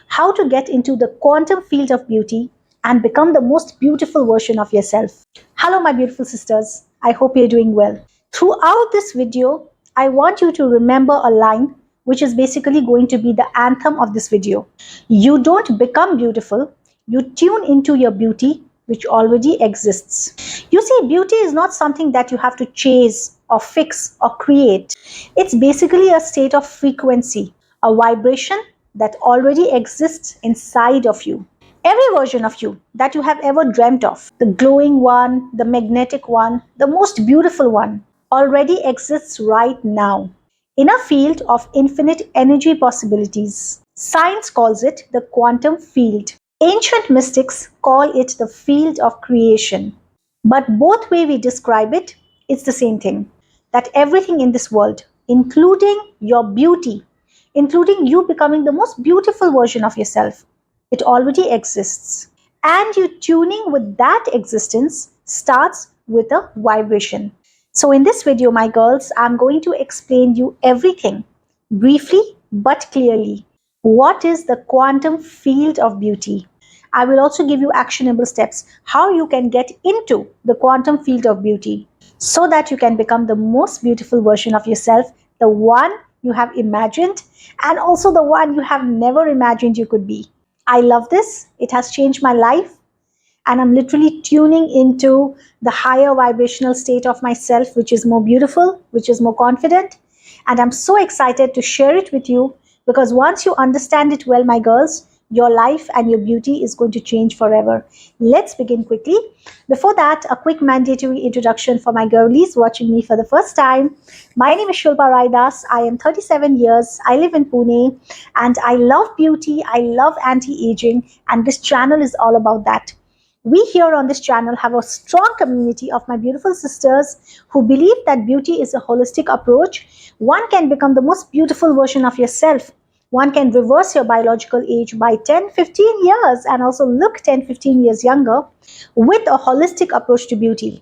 how to get into the quantum field of beauty and become the most beautiful version of yourself. Hello, my beautiful sisters. I hope you're doing well. Throughout this video, I want you to remember a line which is basically going to be the anthem of this video. You don't become beautiful, you tune into your beauty, which already exists. You see, beauty is not something that you have to chase or fix or create. It's basically a state of frequency, a vibration that already exists inside of you. Every version of you that you have ever dreamt of, the glowing one, the magnetic one, the most beautiful one, already exists right now in a field of infinite energy possibilities. Science calls it the quantum field. Ancient mystics call it the field of creation. But both way we describe it, it's the same thing. That everything in this world, including your beauty, including you becoming the most beautiful version of yourself, it already exists. And you tuning with that existence starts with a vibration. So in this video, my girls, I'm going to explain you everything briefly but clearly. What is the quantum field of beauty? I will also give you actionable steps how you can get into the quantum field of beauty so that you can become the most beautiful version of yourself, the one you have imagined and also the one you have never imagined you could be. I love this. It has changed my life and I'm literally tuning into the higher vibrational state of myself, which is more beautiful, which is more confident. And I'm so excited to share it with you because once you understand it well, my girls, your life and your beauty is going to change forever. Let's begin quickly. Before that, a quick mandatory introduction for my girlies watching me for the first time. My name is Shilpa Raidas. I am 37 years. I live in Pune and I love beauty. I love anti-aging and this channel is all about that. We here on this channel have a strong community of my beautiful sisters who believe that beauty is a holistic approach. One can become the most beautiful version of yourself. One can reverse your biological age by 10, 15 years and also look 10, 15 years younger with a holistic approach to beauty.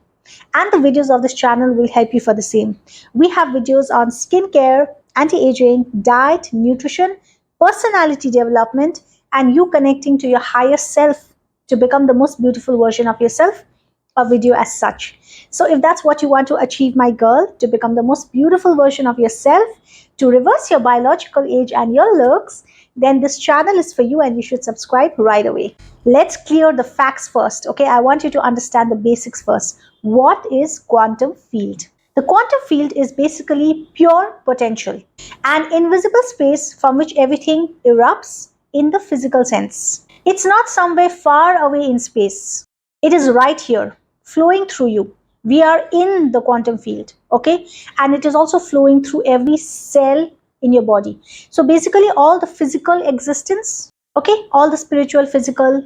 And the videos of this channel will help you for the same. We have videos on skincare, anti-aging, diet, nutrition, personality development, and you connecting to your higher self to become the most beautiful version of yourself, a video as such. So if that's what you want to achieve, my girl, to become the most beautiful version of yourself, to reverse your biological age and your looks, then this channel is for you and you should subscribe right away. Let's clear the facts first, okay? I want you to understand the basics first. What is quantum field? The quantum field is basically pure potential, an invisible space from which everything erupts in the physical sense. It's not somewhere far away in space. It is right here, flowing through you. We are in the quantum field, okay? And it is also flowing through every cell in your body. So basically all the physical existence, okay? All the spiritual, physical,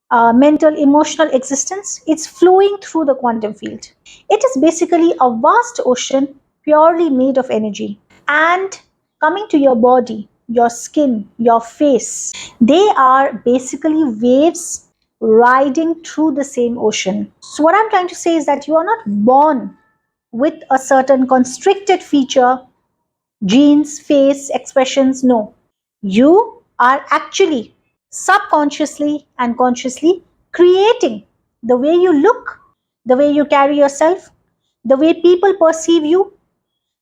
mental, emotional existence, it's flowing through the quantum field. It is basically a vast ocean purely made of energy. And coming to your body, your skin, your face, they are basically waves riding through the same ocean. So what I'm trying to say is that you are not born with a certain constricted feature, genes, face, expressions. No. You are actually subconsciously and consciously creating the way you look, the way you carry yourself, the way people perceive you,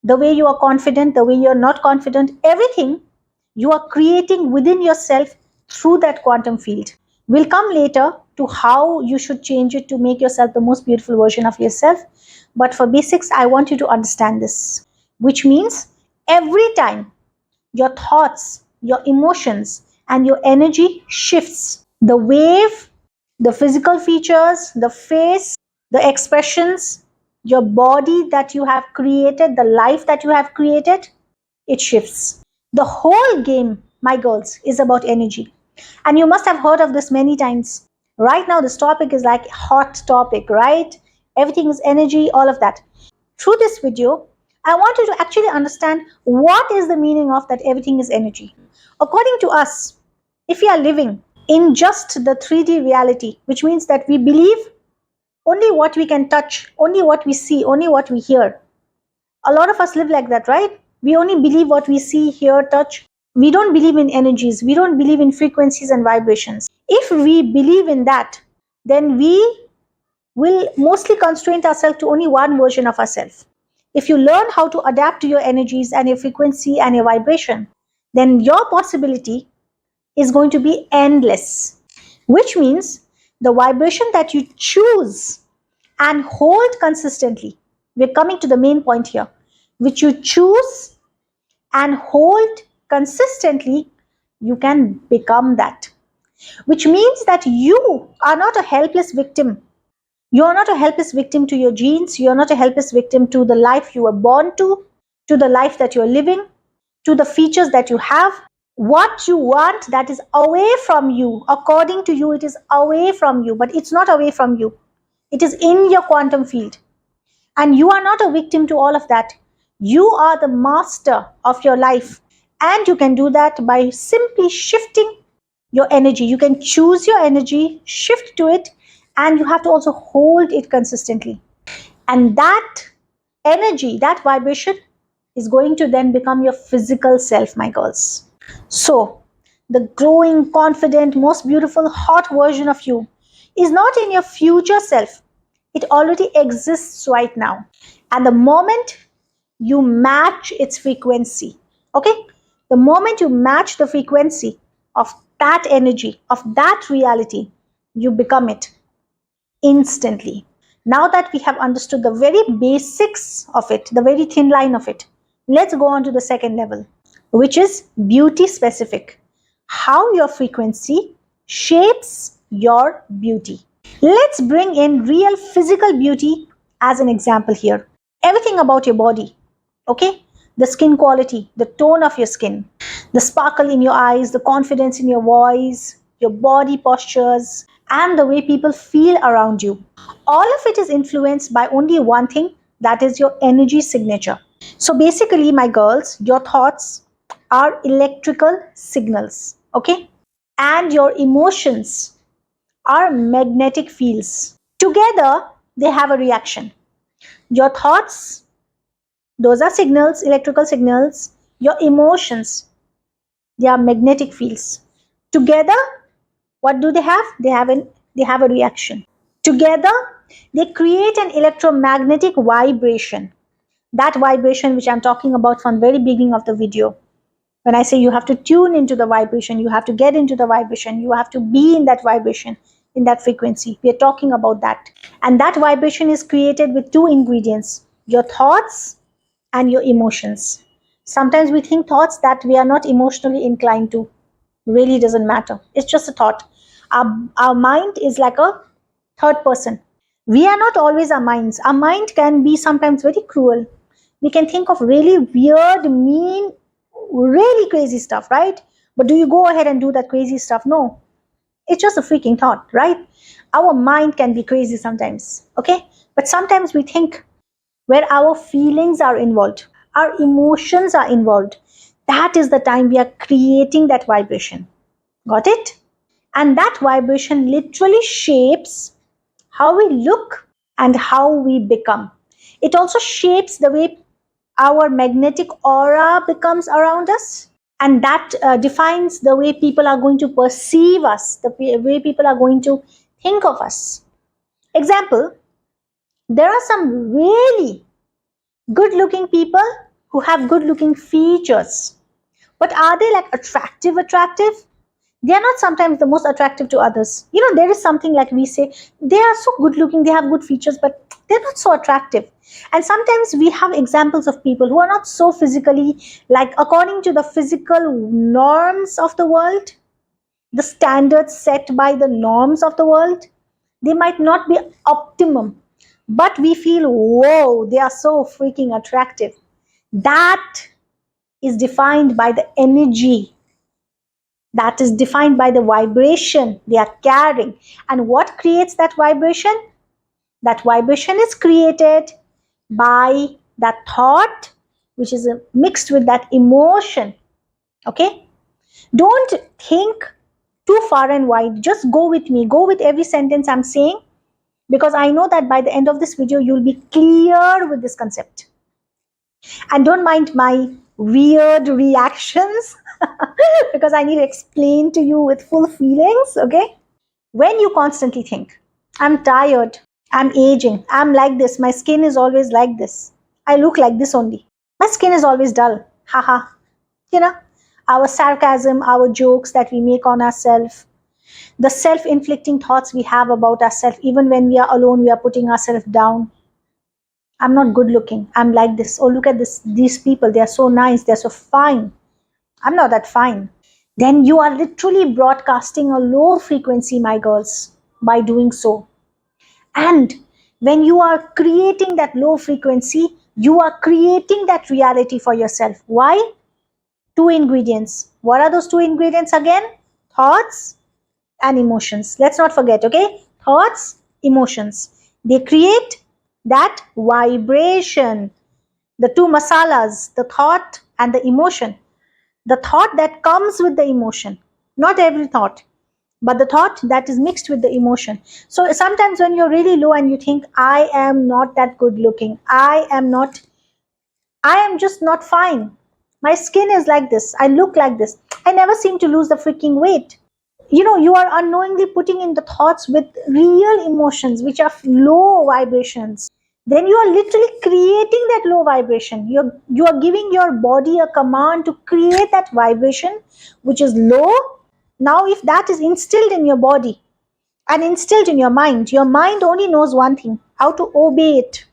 the way you are confident, the way you're not confident, everything you are creating within yourself through that quantum field. We'll come later to how you should change it to make yourself the most beautiful version of yourself. But for basics, I want you to understand this, which means every time your thoughts, your emotions, and your energy shifts, the wave, the physical features, the face, the expressions, your body that you have created, the life that you have created, it shifts. The whole game, my girls, is about energy. And you must have heard of this many times. Right now, this topic is like hot topic, right? Everything is energy, all of that. Through this video, I want you to actually understand what is the meaning of that everything is energy. According to us, if we are living in just the 3D reality, which means that we believe only what we can touch, only what we see, only what we hear. A lot of us live like that, right? We only believe what we see, hear, touch. We don't believe in energies. We don't believe in frequencies and vibrations. If we believe in that, then we will mostly constrain ourselves to only one version of ourselves. If you learn how to adapt to your energies and your frequency and your vibration, then your possibility is going to be endless, which means the vibration that you choose and hold consistently, we're coming to the main point here, which you choose and hold consistently, you can become that. Which means that you are not a helpless victim. You are not a helpless victim to your genes. You are not a helpless victim to the life you were born to the life that you're living, to the features that you have. What you want that is away from you, according to you, it is away from you, but it's not away from you. It is in your quantum field. And you are not a victim to all of that. You are the master of your life. And you can do that by simply shifting your energy. You can choose your energy, shift to it, and you have to also hold it consistently. And that energy, that vibration is going to then become your physical self, my girls. So, the growing, confident, most beautiful, hot version of you is not in your future self. It already exists right now. And the moment you match its frequency, okay? The moment you match the frequency of that energy, of that reality, you become it instantly. Now that we have understood the very basics of it, the very thin line of it, let's go on to the second level, which is beauty specific. How your frequency shapes your beauty. Let's bring in real physical beauty as an example here. Everything about your body, okay? The skin quality, the tone of your skin, the sparkle in your eyes, the confidence in your voice, your body postures, and the way people feel around you. All of it is influenced by only one thing, that is your energy signature. So basically, my girls, your thoughts are electrical signals, okay? And your emotions are magnetic fields. Together, they have a reaction. Your thoughts, those are signals, electrical signals. Your emotions, they are magnetic fields. Together, what do they have? They have a reaction. Together, they create an electromagnetic vibration. That vibration which I'm talking about from the very beginning of the video. When I say you have to tune into the vibration, you have to get into the vibration, you have to be in that vibration, in that frequency. We are talking about that. And that vibration is created with two ingredients, your thoughts and your emotions. Sometimes we think thoughts that we are not emotionally inclined to. Really doesn't matter. It's just a thought. Our mind is like a third person. We are not always our minds. Our mind can be sometimes very cruel. We can think of really weird, mean, really crazy stuff, right? But do you go ahead and do that crazy stuff? No. It's just a freaking thought, right? Our mind can be crazy sometimes, okay? But sometimes we think where our feelings are involved, our emotions are involved. That is the time we are creating that vibration. Got it? And that vibration literally shapes how we look and how we become. It also shapes the way our magnetic aura becomes around us. And that defines the way people are going to perceive us, the way people are going to think of us. Example, there are some really good looking people who have good looking features. But are they like attractive? They are not sometimes the most attractive to others. You know, there is something like we say, they are so good looking, they have good features, but they're not so attractive. And sometimes we have examples of people who are not so physically, like according to the physical norms of the world, the standards set by the norms of the world, they might not be optimum, but we feel, whoa, they are so freaking attractive. That is defined by the energy, that is defined by the vibration they are carrying. And what creates that vibration? That vibration is created by that thought, which is mixed with that emotion. Okay? Don't think too far and wide. Just go with me. Go with every sentence I'm saying, because I know that by the end of this video, you'll be clear with this concept. And don't mind my weird reactions. because I need to explain to you with full feelings, okay? When you constantly think, I'm tired, I'm aging, I'm like this, my skin is always like this, I look like this only, my skin is always dull, haha, you know, our sarcasm, our jokes that we make on ourselves, the self inflicting thoughts we have about ourselves, even when we are alone, we are putting ourselves down. I'm not good looking, I'm like this. Oh, look at this, these people, they are so nice, they're so fine. I'm not that fine. Then you are literally broadcasting a low frequency, my girls, by doing so. And when you are creating that low frequency, you are creating that reality for yourself. Why? Two ingredients. What are those two ingredients again? Thoughts and emotions. Let's not forget, okay? Thoughts, emotions. They create that vibration. The two masalas, the thought and the emotion. The thought that comes with the emotion, not every thought, but the thought that is mixed with the emotion. So sometimes when you're really low and you think, I am not that good looking, I am just not fine, my skin is like this, I look like this, I never seem to lose the freaking weight. You know, you are unknowingly putting in the thoughts with real emotions which are low vibrations. Then you are literally creating that low vibration. You are giving your body a command to create that vibration which is low. Now if that is instilled in your body and instilled in your mind only knows one thing: how to obey it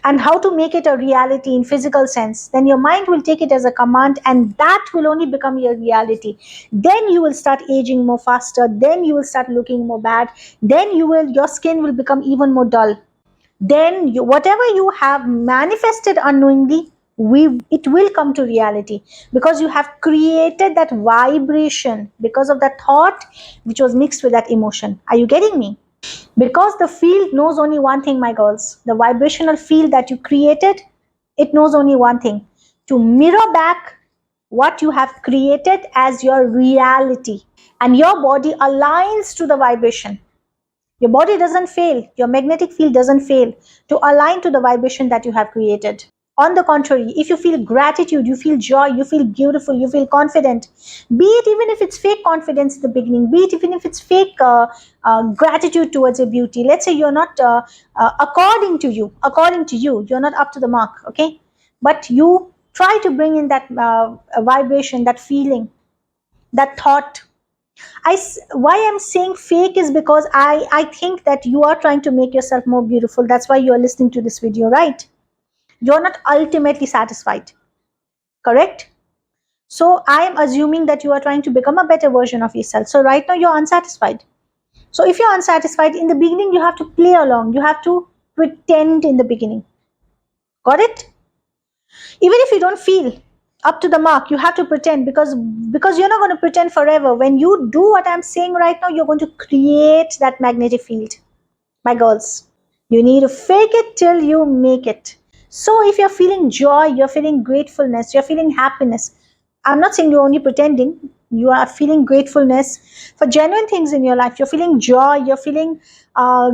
and how to make it a reality in physical sense. Then your mind will take it as a command, and that will only become your reality. Then you will start aging more faster, then you will start looking more bad, then your skin will become even more dull. Then whatever you have manifested unknowingly, it will come to reality, because you have created that vibration because of that thought which was mixed with that emotion. Are you getting me? Because the field knows only one thing, my girls. The vibrational field that you created, it knows only one thing: to mirror back what you have created as your reality. And your body aligns to the vibration. Your body doesn't fail, your magnetic field doesn't fail to align to the vibration that you have created. On the contrary, if you feel gratitude, you feel joy, you feel beautiful, you feel confident, be it even if it's fake confidence in the beginning, be it even if it's fake gratitude towards your beauty. Let's say you're not, according to you, you're not up to the mark, okay? But you try to bring in that vibration, that feeling, that thought. Why I'm saying fake is because I think that you are trying to make yourself more beautiful. That's why you are listening to this video, right? You're not ultimately satisfied, correct? So I am assuming that you are trying to become a better version of yourself. So right now you're unsatisfied. So if you're unsatisfied in the beginning, you have to play along. You have to pretend in the beginning. Got it? Even if you don't feel up to the mark, you have to pretend, because you're not going to pretend forever. When you do what I'm saying right now, you're going to create that magnetic field. My girls, you need to fake it till you make it. So if you're feeling joy, you're feeling gratefulness, you're feeling happiness, I'm not saying you're only pretending, you are feeling gratefulness for genuine things in your life, you're feeling joy, you're feeling uh,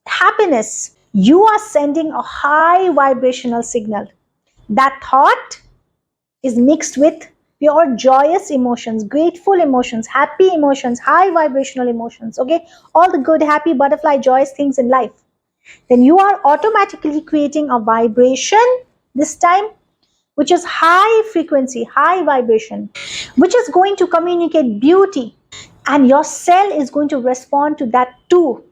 happiness, you are sending a high vibrational signal. That thought is mixed with pure joyous emotions, grateful emotions, happy emotions, high vibrational emotions, okay? All the good, happy, butterfly, joyous things in life. Then you are automatically creating a vibration, this time, which is high frequency, high vibration, which is going to communicate beauty. And your cell is going to respond to that too.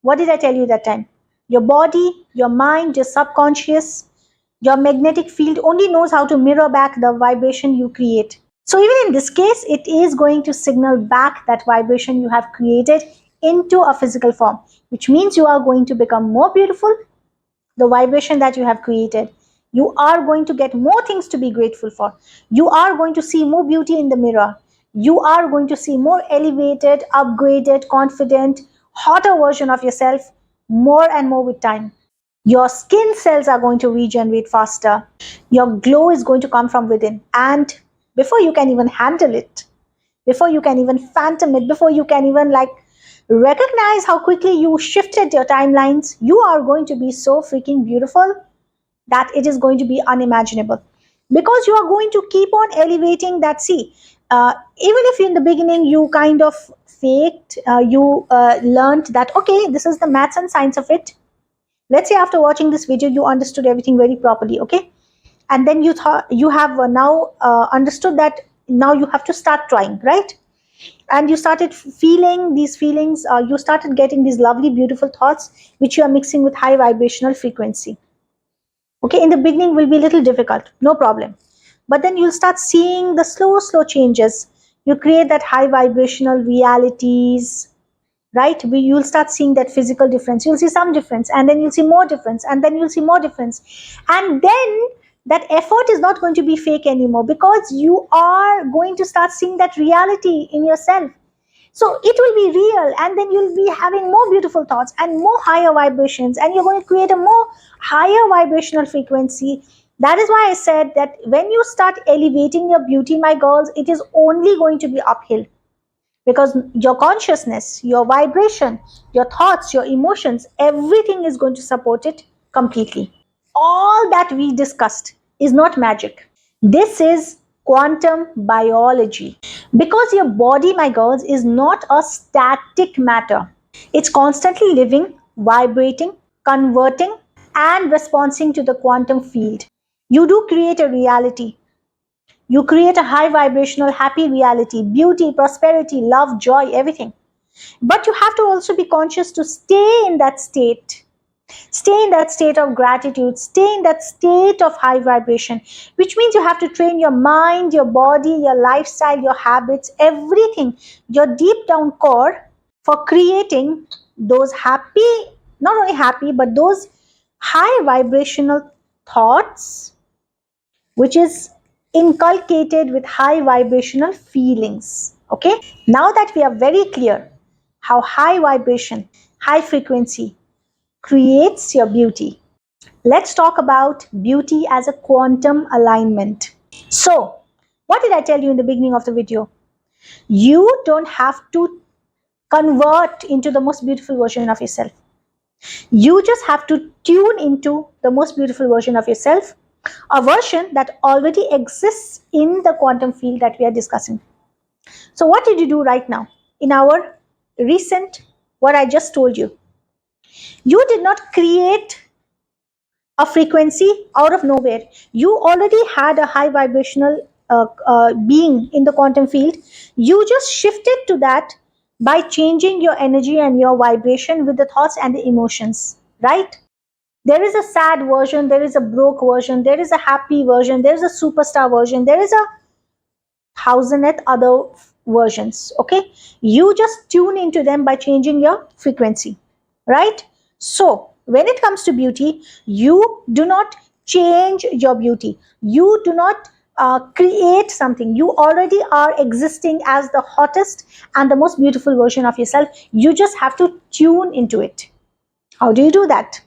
What did I tell you that time? Your body, your mind, your subconscious, your magnetic field only knows how to mirror back the vibration you create. So even in this case, it is going to signal back that vibration you have created into a physical form, which means you are going to become more beautiful, the vibration that you have created. You are going to get more things to be grateful for. You are going to see more beauty in the mirror. You are going to see more elevated, upgraded, confident, hotter version of yourself more and more with time. Your skin cells are going to regenerate faster. Your glow is going to come from within. And before you can even handle it, before you can even phantom it, before you can even recognize how quickly you shifted your timelines, you are going to be so freaking beautiful that it is going to be unimaginable. because you are going to keep on elevating that. See, even if in the beginning you kind of faked, you learned that, okay, this is the maths and science of it. Let's say after watching this video you understood everything very properly, okay, and then you thought you have now understood that now you have to start trying, right? And you started feeling these feelings, you started getting these lovely beautiful thoughts which you are mixing with high vibrational frequency. Okay, in the beginning will be a little difficult, no problem, but then you'll start seeing the slow changes. You create that high vibrational realities, right? You'll start seeing that physical difference. You'll see some difference, and then you'll see more difference, and then you'll see more difference, and then that effort is not going to be fake anymore, because you are going to start seeing that reality in yourself. So it will be real, and then you'll be having more beautiful thoughts and more higher vibrations, and you're going to create a more higher vibrational frequency. That is why I said that when you start elevating your beauty, my girls, it is only going to be uphill, because your consciousness, your vibration, your thoughts, your emotions, everything is going to support it completely. All that we discussed is not magic. This is quantum biology. Because your body, my girls, is not a static matter. It's constantly living, vibrating, converting, and responding to the quantum field. You do create a reality. You create a high vibrational, happy reality, beauty, prosperity, love, joy, everything. But you have to also be conscious to stay in that state. Stay in that state of gratitude, stay in that state of high vibration, which means you have to train your mind, your body, your lifestyle, your habits, everything, your deep down core, for creating those happy, not only happy, but those high vibrational thoughts, which is inculcated with high vibrational feelings. Okay, now that we are very clear how high vibration, high frequency creates your beauty, let's talk about beauty as a quantum alignment. So, what did I tell you in the beginning of the video? You don't have to convert into the most beautiful version of yourself. You just have to tune into the most beautiful version of yourself, a version that already exists in the quantum field that we are discussing. So, what did you do right now in our recent, what I just told you? You did not create a frequency out of nowhere. You already had a high vibrational being in the quantum field. You just shifted to that by changing your energy and your vibration with the thoughts and the emotions, right? There is a sad version, there is a broke version, there is a happy version, there is a superstar version, there is a thousandth other versions. Okay, you just tune into them by changing your frequency, right? So when it comes to beauty, you do not change your beauty, you do not create something. You already are existing as the hottest and the most beautiful version of yourself. You just have to tune into it. How do you do that?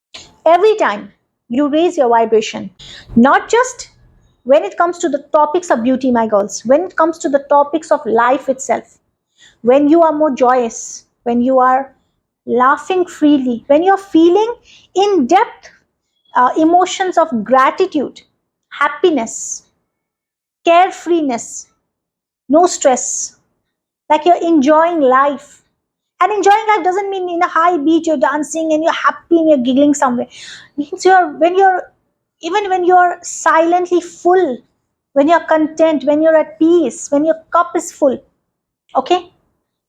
Every time you raise your vibration, not just when it comes to the topics of beauty, my girls, when it comes to the topics of life itself, when you are more joyous, when you are laughing freely, when you're feeling in depth emotions of gratitude, happiness, carefreeness, no stress, like you're enjoying life. And enjoying life doesn't mean in a high beat you're dancing and you're happy and you're giggling somewhere. It means even when you're silently full, when you're content, when you're at peace, when your cup is full, okay,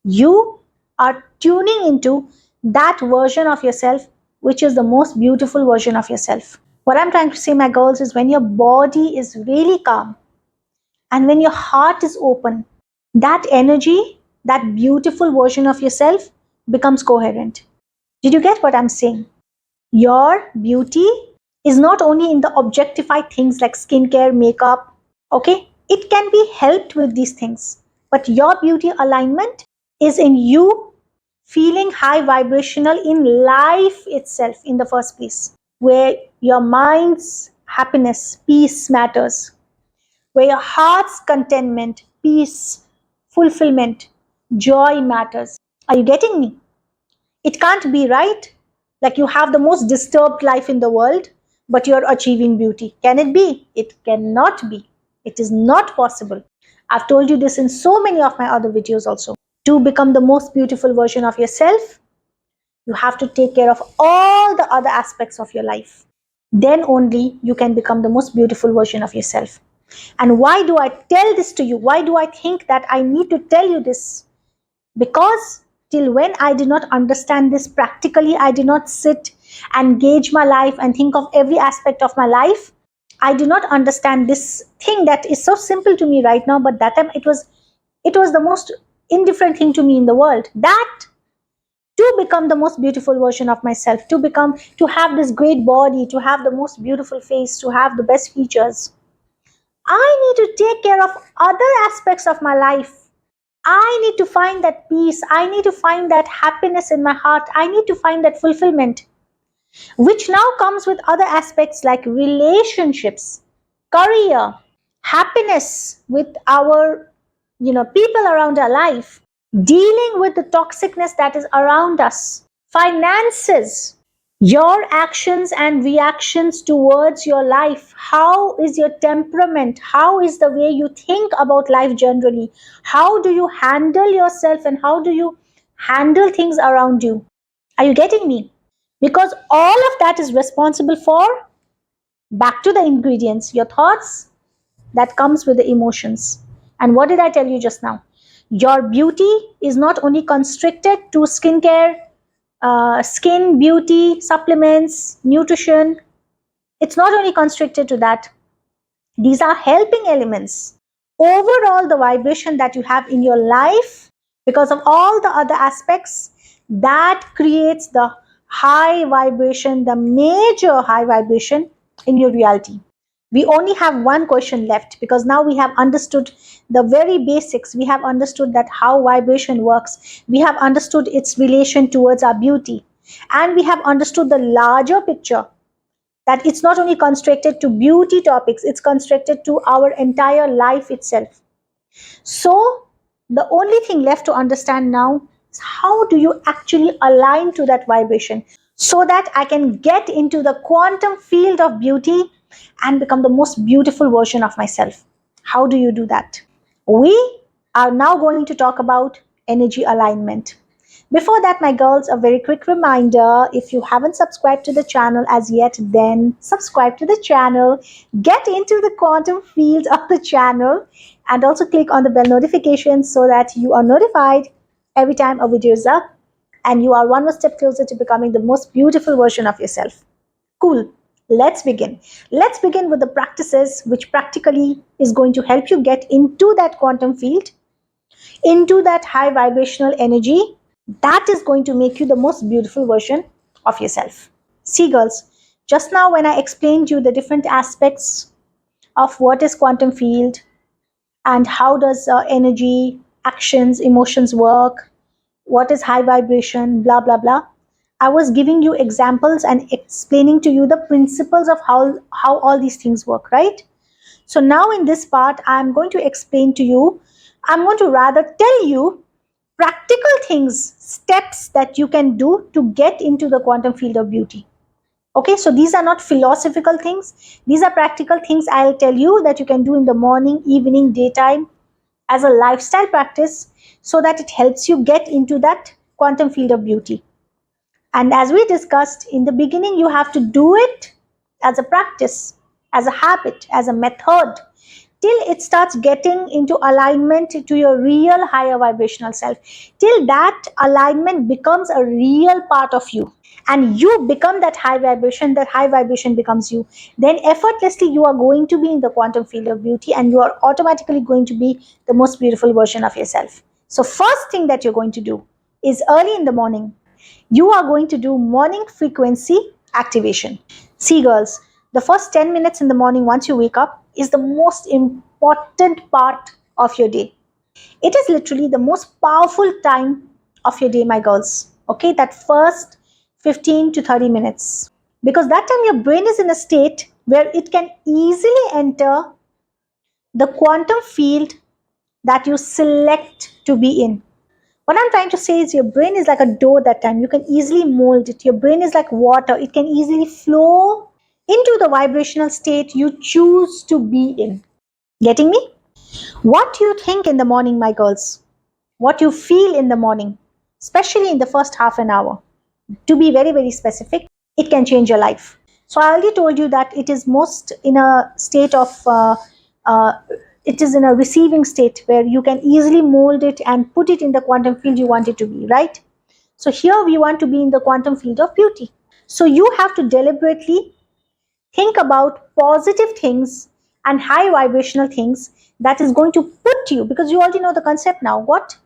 you are tuning into that version of yourself, which is the most beautiful version of yourself. What I'm trying to say, my girls, is when your body is really calm and when your heart is open, that energy, that beautiful version of yourself becomes coherent. Did you get what I'm saying? Your beauty is not only in the objectified things like skincare, makeup, okay? It can be helped with these things. But your beauty alignment is in you feeling high vibrational in life itself in the first place, where your mind's happiness, peace matters, where your heart's contentment, peace, fulfillment, joy matters. Are you getting me? It can't be right. Like you have the most disturbed life in the world, but you're achieving beauty. Can it be? It cannot be. It is not possible. I've told you this in so many of my other videos also. To become the most beautiful version of yourself, you have to take care of all the other aspects of your life. Then only you can become the most beautiful version of yourself. And why do I tell this to you? Why do I think that I need to tell you this? Because till when I did not understand this practically, I did not sit and gauge my life and think of every aspect of my life. I did not understand this thing that is so simple to me right now, but that time it was the most indifferent thing to me in the world. That to become the most beautiful version of myself, to have this great body, to have the most beautiful face, to have the best features, I need to take care of other aspects of my life. I need to find that peace. I need to find that happiness in my heart. I need to find that fulfillment, which now comes with other aspects like relationships, career, happiness with our, people around our life, dealing with the toxicness that is around us, finances, your actions and reactions towards your life. How is your temperament? How is the way you think about life generally? How do you handle yourself and how do you handle things around you? Are you getting me? Because all of that is responsible for, back to the ingredients, your thoughts that comes with the emotions. And what did I tell you just now? Your beauty is not only constricted to skincare, skin beauty, supplements, nutrition. It's not only constricted to that. These are helping elements. Overall, the vibration that you have in your life, because of all the other aspects, that creates the high vibration, the major high vibration in your reality. We only have one question left, because now we have understood the very basics. We have understood that how vibration works. We have understood its relation towards our beauty. And we have understood the larger picture, that it's not only constricted to beauty topics, it's constricted to our entire life itself. So the only thing left to understand now is how do you actually align to that vibration so that I can get into the quantum field of beauty and become the most beautiful version of myself. How do you do that? We are now going to talk about energy alignment. Before that, my girls, a very quick reminder, if you haven't subscribed to the channel as yet, then subscribe to the channel, get into the quantum field of the channel, and also click on the bell notification so that you are notified every time a video is up and you are one more step closer to becoming the most beautiful version of yourself. Cool. Let's begin. Let's begin with the practices which practically is going to help you get into that quantum field, into that high vibrational energy that is going to make you the most beautiful version of yourself. See, girls, just now when I explained you the different aspects of what is quantum field and how does energy, actions, emotions work, what is high vibration, blah, blah, blah, I was giving you examples and explaining to you the principles of how all these things work, right? So now in this part, I'm going to explain to you, I'm going to rather tell you practical things, steps that you can do to get into the quantum field of beauty. Okay, so these are not philosophical things. These are practical things I'll tell you that you can do in the morning, evening, daytime as a lifestyle practice so that it helps you get into that quantum field of beauty. And as we discussed in the beginning, you have to do it as a practice, as a habit, as a method, till it starts getting into alignment to your real higher vibrational self, till that alignment becomes a real part of you and you become that high vibration becomes you. Then effortlessly you are going to be in the quantum field of beauty and you are automatically going to be the most beautiful version of yourself. So first thing that you're going to do is early in the morning, you are going to do morning frequency activation. See, girls, the first 10 minutes in the morning once you wake up is the most important part of your day. It is literally the most powerful time of your day, my girls. Okay, that first 15 to 30 minutes. Because that time your brain is in a state where it can easily enter the quantum field that you select to be in. What I'm trying to say is your brain is like a dough that time. You can easily mold it. Your brain is like water. It can easily flow into the vibrational state you choose to be in. Getting me? What you think in the morning, my girls, what you feel in the morning, especially in the first half an hour, to be very, very specific, it can change your life. So I already told you that it is most in a state of, uh, it is in a receiving state where you can easily mold it and put it in the quantum field you want it to be, right? So here we want to be in the quantum field of beauty. So you have to deliberately think about positive things and high vibrational things that is going to put you, because you already know the concept now, what?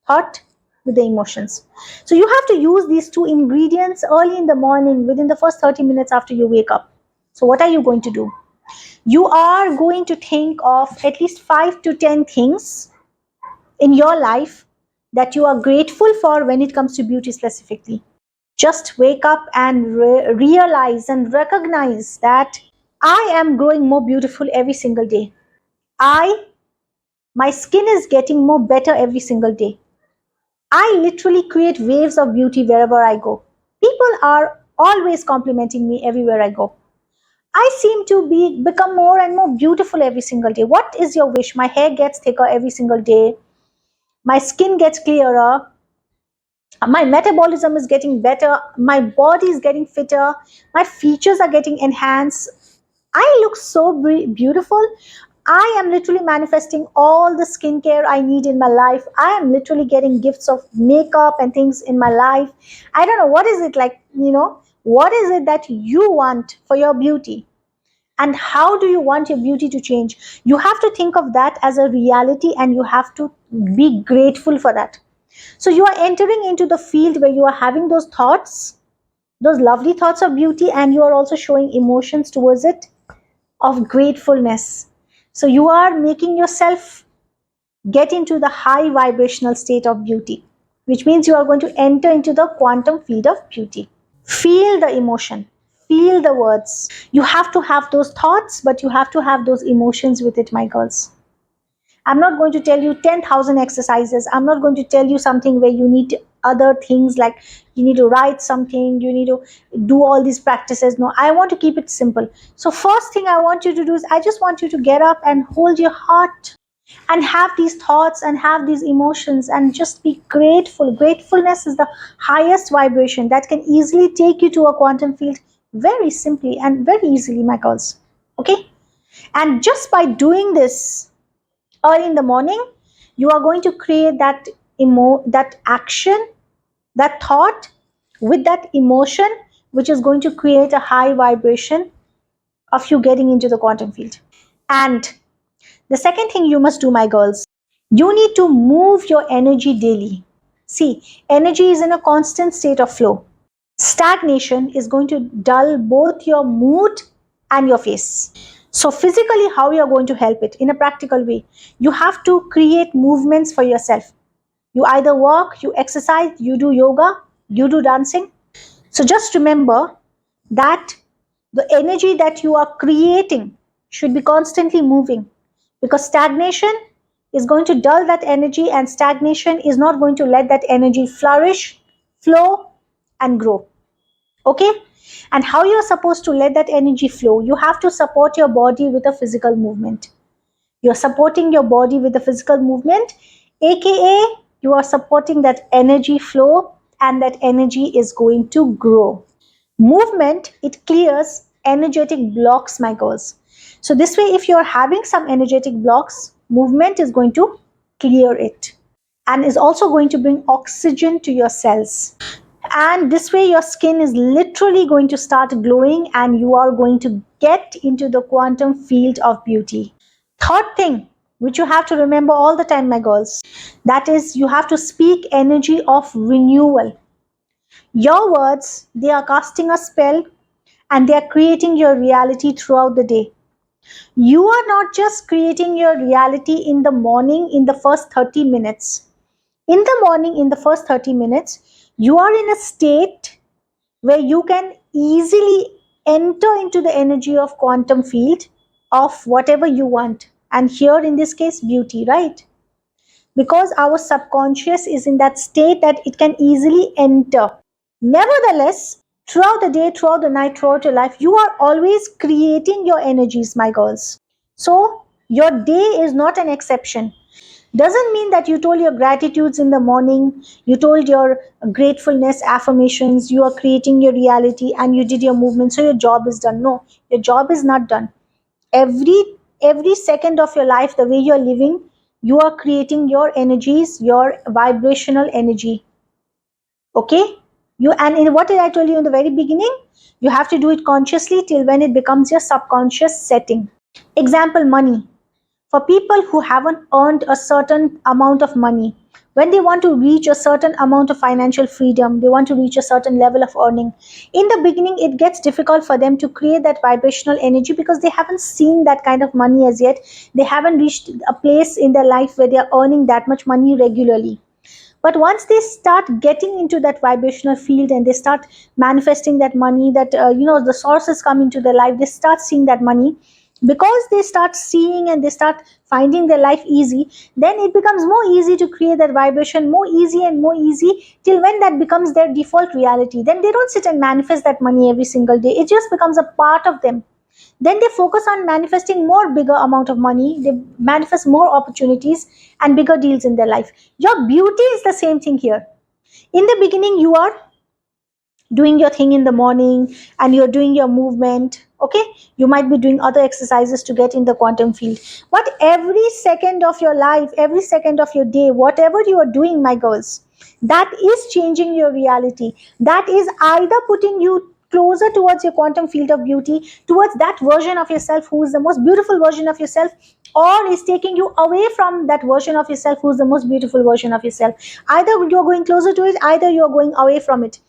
Thought with the emotions. So you have to use these two ingredients early in the morning within the first 30 minutes after you wake up. So what are you going to do? You are going to think of at least 5 to 10 things in your life that you are grateful for when it comes to beauty specifically. Just wake up and realize and recognize that I am growing more beautiful every single day. I, my skin is getting more better every single day. I literally create waves of beauty wherever I go. People are always complimenting me everywhere I go. I seem to become more and more beautiful every single day. What is your wish? My hair gets thicker every single day. My skin gets clearer. My metabolism is getting better. My body is getting fitter. My features are getting enhanced. I look so beautiful. I am literally manifesting all the skincare I need in my life. I am literally getting gifts of makeup and things in my life. I don't know, what is it like, what is it that you want for your beauty? And how do you want your beauty to change? You have to think of that as a reality and you have to be grateful for that. So you are entering into the field where you are having those thoughts, those lovely thoughts of beauty, and you are also showing emotions towards it of gratefulness. So you are making yourself get into the high vibrational state of beauty, which means you are going to enter into the quantum field of beauty. Feel the emotion, feel the words. You have to have those thoughts, but you have to have those emotions with it, my girls. I'm not going to tell you 10,000 exercises. I'm not going to tell you something where you need other things like you need to write something, you need to do all these practices. No, I want to keep it simple. So, first thing I want you to do is I just want you to get up and hold your heart and have these thoughts and have these emotions and just be grateful. Gratefulness is the highest vibration that can easily take you to a quantum field very simply and very easily, my girls. Okay? And just by doing this, early in the morning, you are going to create that that action, that thought with that emotion, which is going to create a high vibration of you getting into the quantum field. And the second thing you must do, my girls, you need to move your energy daily. See, energy is in a constant state of flow. Stagnation is going to dull both your mood and your face. So physically, how you are going to help it in a practical way? You have to create movements for yourself. You either walk, you exercise, you do yoga, you do dancing. So just remember that the energy that you are creating should be constantly moving, because stagnation is going to dull that energy, and stagnation is not going to let that energy flourish, flow, and grow. Okay? And how you're supposed to let that energy flow? You have to support your body with a physical movement. You're supporting your body with a physical movement, aka you are supporting that energy flow, and that energy is going to grow. Movement, it clears energetic blocks, my girls. So this way, if you're having some energetic blocks, movement is going to clear it and is also going to bring oxygen to your cells. And this way your skin is literally going to start glowing and you are going to get into the quantum field of beauty. Third thing which you have to remember all the time, my girls, that is you have to speak energy of renewal. Your words, they are casting a spell and they are creating your reality throughout the day. You are not just creating your reality in the morning in the first 30 minutes. In the morning, in the first 30 minutes, you are in a state where you can easily enter into the energy of quantum field of whatever you want. And here in this case, beauty, right? Because our subconscious is in that state that it can easily enter. Nevertheless, Throughout the day, throughout the night, throughout your life, you are always creating your energies, my girls. So your day is not an exception. Doesn't mean that you told your gratitudes in the morning, you told your gratefulness affirmations, you are creating your reality and you did your movement, so your job is done. No, your job is not done. Every second of your life, the way you're living, you are creating your energies, your vibrational energy. Okay? You, and in what did I tell you in the very beginning? You have to do it consciously till when it becomes your subconscious setting. Example, money. For people who haven't earned a certain amount of money, when they want to reach a certain amount of financial freedom, they want to reach a certain level of earning. In the beginning, it gets difficult for them to create that vibrational energy because they haven't seen that kind of money as yet. They haven't reached a place in their life where they are earning that much money regularly. But once they start getting into that vibrational field and they start manifesting that money, that the sources come into their life, they start seeing that money. Because they start seeing and they start finding their life easy, then it becomes more easy to create that vibration, more easy and more easy, till when that becomes their default reality. Then they don't sit and manifest that money every single day, it just becomes a part of them. Then they focus on manifesting more bigger amount of money, they manifest more opportunities and bigger deals in their life. Your beauty is the same thing here. In the beginning, you are doing your thing in the morning and you're doing your movement. Okay, you might be doing other exercises to get in the quantum field, but every second of your life, every second of your day, whatever you are doing, my girls, that is changing your reality. That is either putting you closer towards your quantum field of beauty, towards that version of yourself who is the most beautiful version of yourself, or is taking you away from that version of yourself who is the most beautiful version of yourself. Either you're going closer to it, either you're going away from it.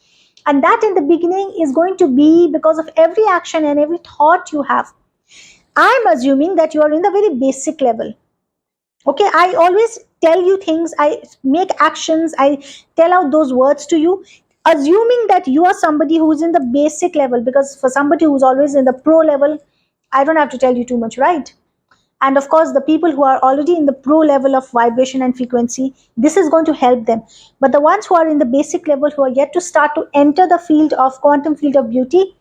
And that in the beginning is going to be because of every action and every thought you have. I'm assuming that you are in the very basic level. Okay, I always tell you things, I make actions, I tell out those words to you, assuming that you are somebody who is in the basic level, because for somebody who's always in the pro level, I don't have to tell you too much, right? And of course, the people who are already in the pro level of vibration and frequency, this is going to help them. But the ones who are in the basic level, who are yet to start to enter the field of quantum field of beauty,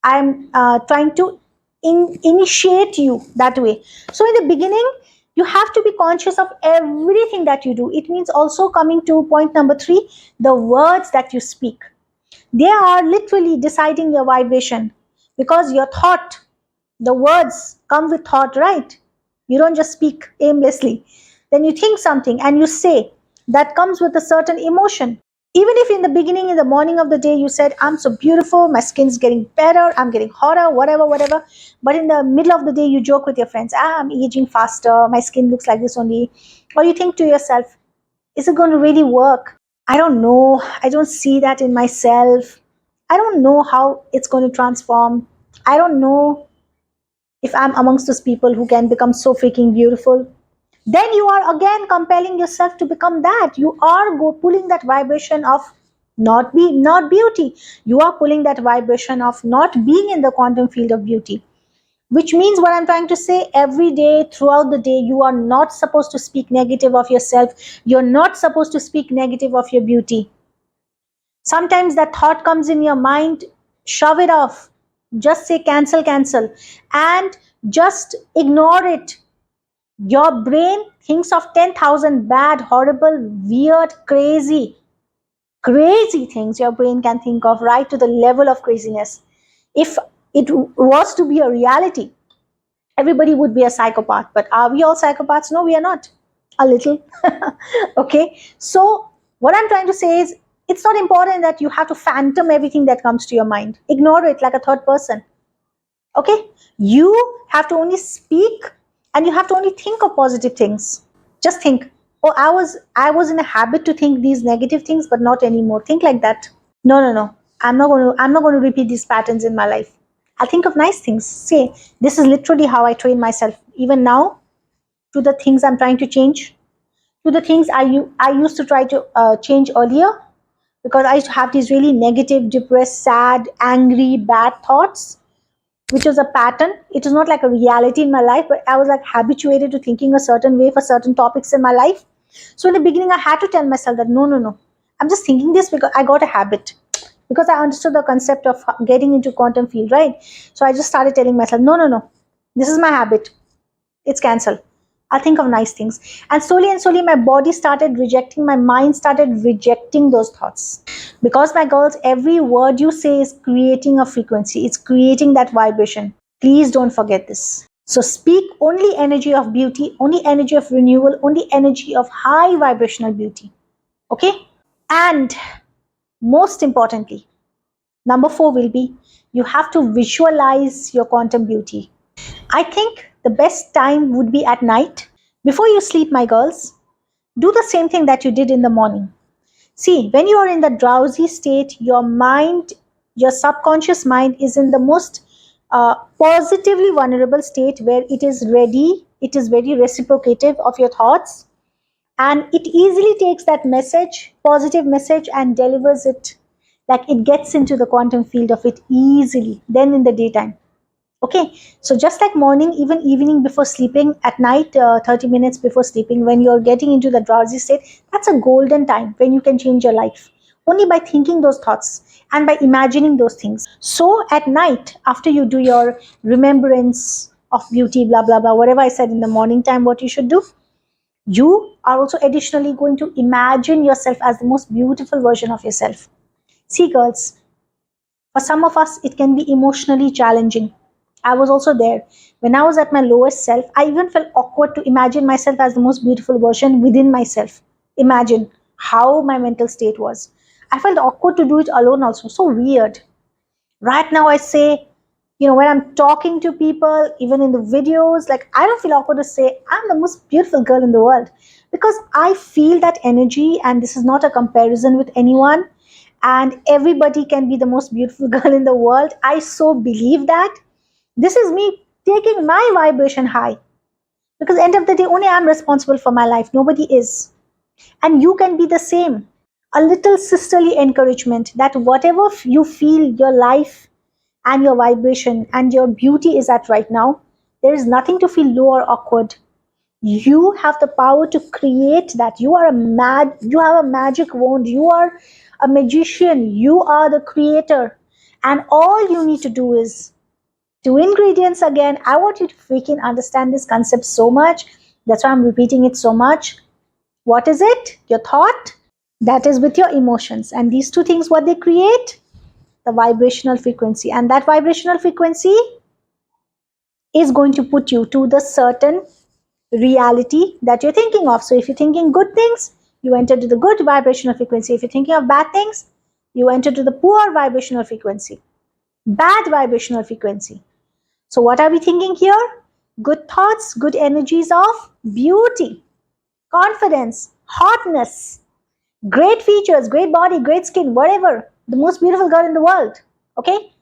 I'm trying to initiate you that way. So in the beginning, you have to be conscious of everything that you do. It means also coming to point number 3, the words that you speak. They are literally deciding your vibration, because your thought, the words come with thought, right? You don't just speak aimlessly. Then you think something and you say, that comes with a certain emotion. Even if in the beginning, in the morning of the day, you said, I'm so beautiful, my skin's getting better, I'm getting hotter, whatever. But in the middle of the day, you joke with your friends, I'm aging faster, my skin looks like this only. Or you think to yourself, is it going to really work? I don't know. I don't see that in myself. I don't know how it's going to transform. I don't know if I'm amongst those people who can become so freaking beautiful. Then you are again compelling yourself to become that. You are pulling that vibration of not beauty. You are pulling that vibration of not being in the quantum field of beauty. Which means, what I'm trying to say, every day, throughout the day, you are not supposed to speak negative of yourself. You're not supposed to speak negative of your beauty. Sometimes that thought comes in your mind, shove it off. Just say cancel, and just ignore it. Your brain thinks of 10,000 bad, horrible, weird, crazy things your brain can think of, right to the level of craziness. If it was to be a reality, everybody would be a psychopath. But are we all psychopaths? No, we are not. A little. Okay. So, what I'm trying to say is, it's not important that you have to phantom everything that comes to your mind. Ignore it like a third person. Okay. You have to only speak and you have to only think of positive things. Just think, oh, I was in a habit to think these negative things, but not anymore. Think like that. No. I'm not going to repeat these patterns in my life. I'll think of nice things. Say, this is literally how I train myself. Even now, to the things I'm trying to change, to the things I used to try to change earlier, because I used to have these really negative, depressed, sad, angry, bad thoughts, which was a pattern. It was not like a reality in my life, but I was like habituated to thinking a certain way for certain topics in my life. So in the beginning, I had to tell myself that no. I'm just thinking this because I got a habit. because I understood the concept of getting into quantum field, right? So I just started telling myself, no, no, no, this is my habit. It's cancelled. I'll think of nice things. And slowly, my body started rejecting, my mind started rejecting those thoughts. Because, my girls, every word you say is creating a frequency, it's creating that vibration. Please don't forget this. So, speak only energy of beauty, only energy of renewal, only energy of high vibrational beauty. Okay? And most importantly, number 4 will be you have to visualize your quantum beauty. I think the best time would be at night. Before you sleep, my girls, do the same thing that you did in the morning. See, when you are in the drowsy state, your mind, your subconscious mind is in the most positively vulnerable state where it is ready, it is very reciprocative of your thoughts, and it easily takes that message, positive message, and delivers it, like it gets into the quantum field of it easily, then in the daytime. Okay, so just like morning, even evening before sleeping, at night, 30 minutes before sleeping, when you're getting into the drowsy state, that's a golden time when you can change your life. Only by thinking those thoughts and by imagining those things. So at night, after you do your remembrance of beauty, blah, blah, blah, whatever I said in the morning time, what you should do, you are also additionally going to imagine yourself as the most beautiful version of yourself. See, girls, for some of us, it can be emotionally challenging. I was also there. When I was at my lowest self, I even felt awkward to imagine myself as the most beautiful version within myself. Imagine how my mental state was. I felt awkward to do it alone also. So weird. Right now, I say, when I'm talking to people, even in the videos, like I don't feel awkward to say I'm the most beautiful girl in the world because I feel that energy, and this is not a comparison with anyone. And everybody can be the most beautiful girl in the world. I so believe that. This is me taking my vibration high because end of the day, only I'm responsible for my life. Nobody is. And you can be the same. A little sisterly encouragement that whatever you feel your life and your vibration and your beauty is at right now, there is nothing to feel low or awkward. You have the power to create that. You have a magic wand. You are a magician. You are the creator. And all you need to do is two ingredients again. I want you to freaking understand this concept so much. That's why I'm repeating it so much. What is it? Your thought. That is with your emotions. And these two things, what they create? The vibrational frequency. And that vibrational frequency is going to put you to the certain reality that you're thinking of. So if you're thinking good things, you enter to the good vibrational frequency. If you're thinking of bad things, you enter to the poor vibrational frequency, bad vibrational frequency. So what are we thinking here? Good thoughts, good energies of beauty, confidence, hotness, great features, great body, great skin, whatever, the most beautiful girl in the world. Okay?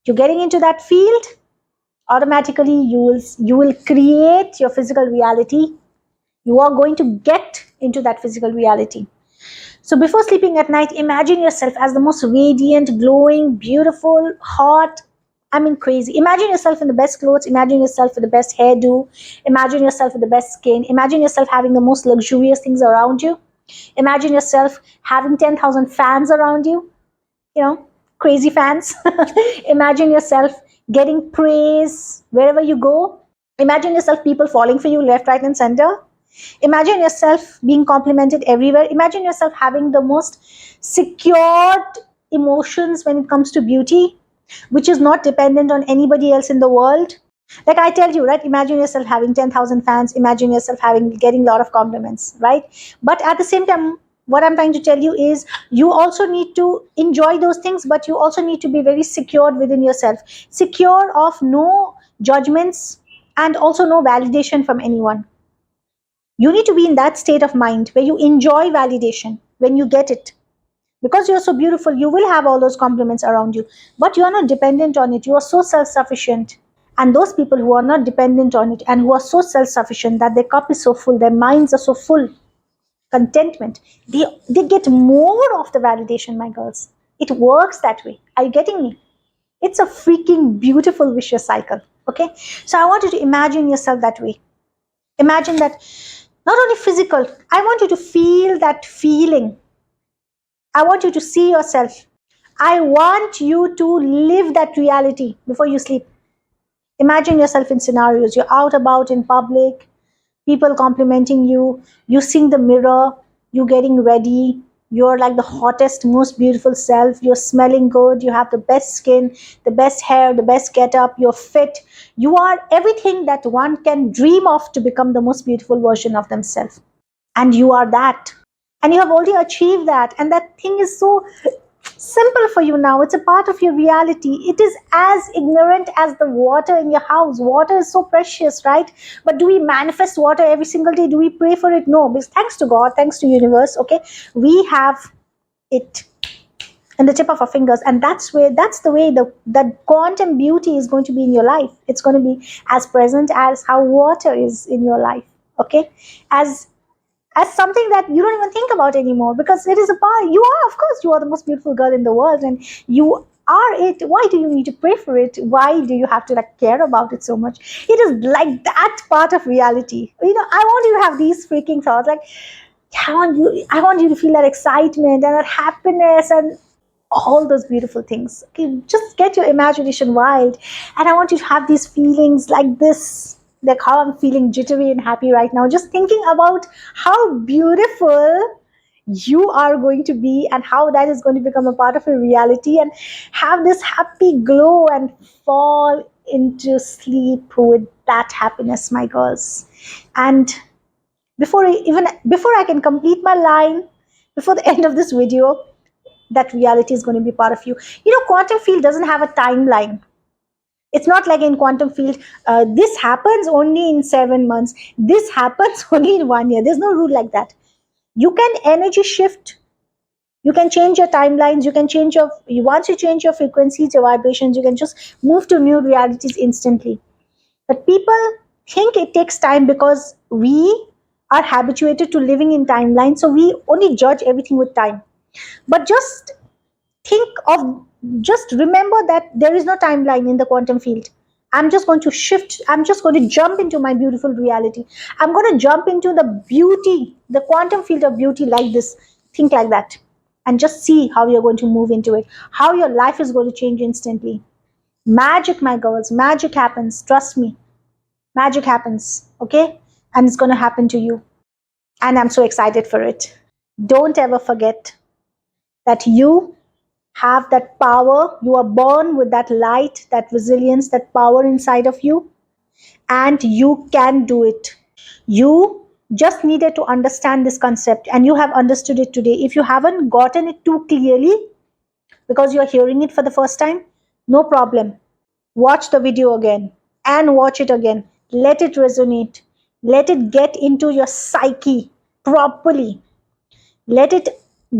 You're getting into that field, automatically you will create your physical reality. You are going to get into that physical reality. So before sleeping at night, imagine yourself as the most radiant, glowing, beautiful, hot, crazy. Imagine yourself in the best clothes. Imagine yourself with the best hairdo. Imagine yourself with the best skin. Imagine yourself having the most luxurious things around you. Imagine yourself having 10,000 fans around you, crazy fans. Imagine yourself getting praise wherever you go. Imagine yourself people falling for you left, right, and center. Imagine yourself being complimented everywhere. Imagine yourself having the most secured emotions when it comes to beauty, which is not dependent on anybody else in the world. Like I tell you, right? Imagine yourself having 10,000 fans. Imagine yourself getting a lot of compliments, right? But at the same time, what I'm trying to tell you is you also need to enjoy those things, but you also need to be very secured within yourself, secure of no judgments and also no validation from anyone. You need to be in that state of mind where you enjoy validation when you get it. Because you're so beautiful, you will have all those compliments around you, but you are not dependent on it. You are so self-sufficient. And those people who are not dependent on it and who are so self-sufficient that their cup is so full, their minds are so full, contentment, they get more of the validation, my girls. It works that way. Are you getting me? It's a freaking beautiful vicious cycle. Okay, so I want you to imagine yourself that way. Imagine that not only physical, I want you to feel that feeling. I want you to see yourself. I want you to live that reality before you sleep. Imagine yourself in scenarios. You're out about in public, people complimenting you, you seeing the mirror, you getting ready, you're like the hottest, most beautiful self, you're smelling good, you have the best skin, the best hair, the best get up, you're fit, you are everything that one can dream of to become the most beautiful version of themselves. And you are that. And you have already achieved that. And that thing is so simple for you now. It's a part of your reality. It is as ignorant as the water in your house. Water is so precious, right? But do we manifest water every single day? Do we pray for it? No, because thanks to God, thanks to universe, okay, we have it in the tip of our fingers. And that's the way that quantum beauty is going to be in your life. It's going to be as present as how water is in your life, okay, as something that you don't even think about anymore, because it is a part. You are, of course, you are the most beautiful girl in the world, and you are it. Why do you need to pray for it? Why do you have to like care about it so much? It is like that part of reality. I want you to have these freaking thoughts, like I want you to feel that excitement and that happiness and all those beautiful things. Okay, just get your imagination wild, and I want you to have these feelings like this, like how I'm feeling jittery and happy right now, just thinking about how beautiful you are going to be and how that is going to become a part of your reality, and have this happy glow and fall into sleep with that happiness, my girls. And before I can complete my line, before the end of this video, that reality is going to be part of you. Quantum field doesn't have a timeline. It's not like in quantum field, this happens only in 7 months, this happens only in 1 year. There's no rule like that. You can energy shift, you can change your timelines, you can change once you change your frequencies, your vibrations, you can just move to new realities instantly. But people think it takes time because we are habituated to living in timelines, so we only judge everything with time. But just remember that there is no timeline in the quantum field. I'm just going to shift, I'm just going to jump into my beautiful reality. I'm going to jump into the beauty, the quantum field of beauty, like this. Think like that, and just see how you're going to move into it, how your life is going to change instantly. Magic, my girls, magic happens, trust me. Magic happens, okay? And it's going to happen to you, and I'm so excited for it. Don't ever forget that you have that power. You are born with that light, that resilience, that power inside of you, and you can do it. You just needed to understand this concept, and you have understood it today. If you haven't gotten it too clearly because you're hearing it for the first time, no problem. Watch the video again and watch it again. Let it resonate. Let it get into your psyche properly. Let it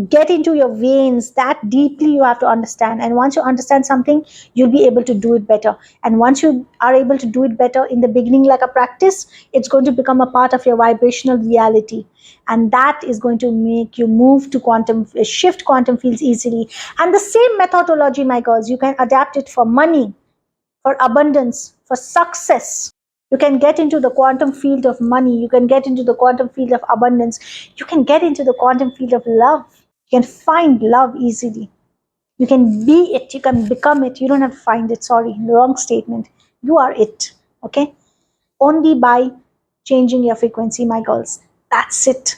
get into your veins. That deeply you have to understand. And once you understand something, you'll be able to do it better. And once you are able to do it better in the beginning, like a practice, it's going to become a part of your vibrational reality. And that is going to make you move to shift quantum fields easily. And the same methodology, my girls, you can adapt it for money, for abundance, for success. You can get into the quantum field of money. You can get into the quantum field of abundance. You can get into the quantum field of love. You can find love easily. You can be it. You can become it. You don't have to find it. Sorry, wrong statement. You are it. Okay? Only by changing your frequency, my girls. That's it.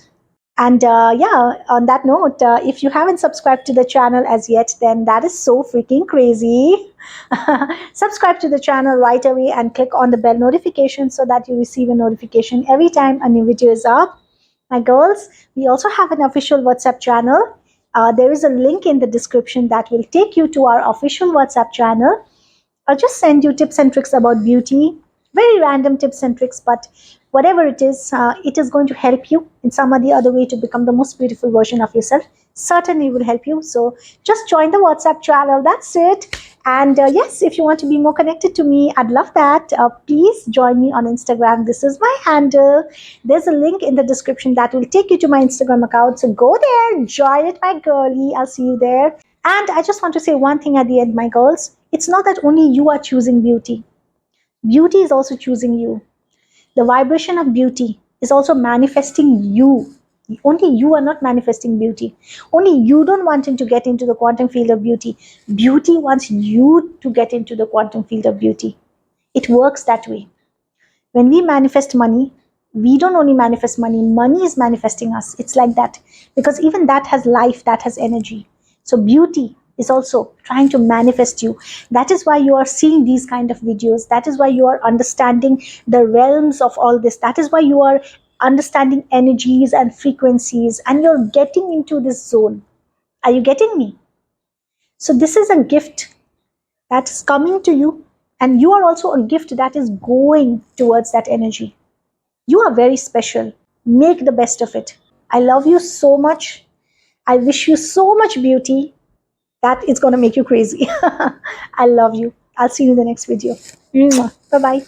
And yeah, on that note, if you haven't subscribed to the channel as yet, then that is so freaking crazy. Subscribe to the channel right away and click on the bell notification so that you receive a notification every time a new video is up. My girls, we also have an official WhatsApp channel. There is a link in the description that will take you to our official WhatsApp channel. I'll just send you tips and tricks about beauty, very random tips and tricks, but whatever it is going to help you in some or the other way to become the most beautiful version of yourself. Certainly will help you. So just join the WhatsApp channel. That's it. And yes, if you want to be more connected to me, I'd love that. Please join me on Instagram. This is my handle. There's a link in the description that will take you to my Instagram account. So go there, join it, my girlie. I'll see you there. And I just want to say one thing at the end, my girls. It's not that only you are choosing beauty. Beauty is also choosing you. The vibration of beauty is also manifesting you. Only you are not manifesting beauty. Only you don't want him to get into the quantum field of beauty. Beauty wants you to get into the quantum field of beauty. It works that way. When we manifest money, we don't only manifest money, money is manifesting us. It's like that. Because even that has life, that has energy. So beauty is also trying to manifest you. That is why you are seeing these kind of videos. That is why you are understanding the realms of all this. That is why you are understanding energies and frequencies, and you're getting into this zone. Are you getting me? So this is a gift that is coming to you, and you are also a gift that is going towards that energy. You are very special. Make the best of it. I love you so much. I wish you so much beauty that it's going to make you crazy. I love you. I'll see you in the next video. Bye bye.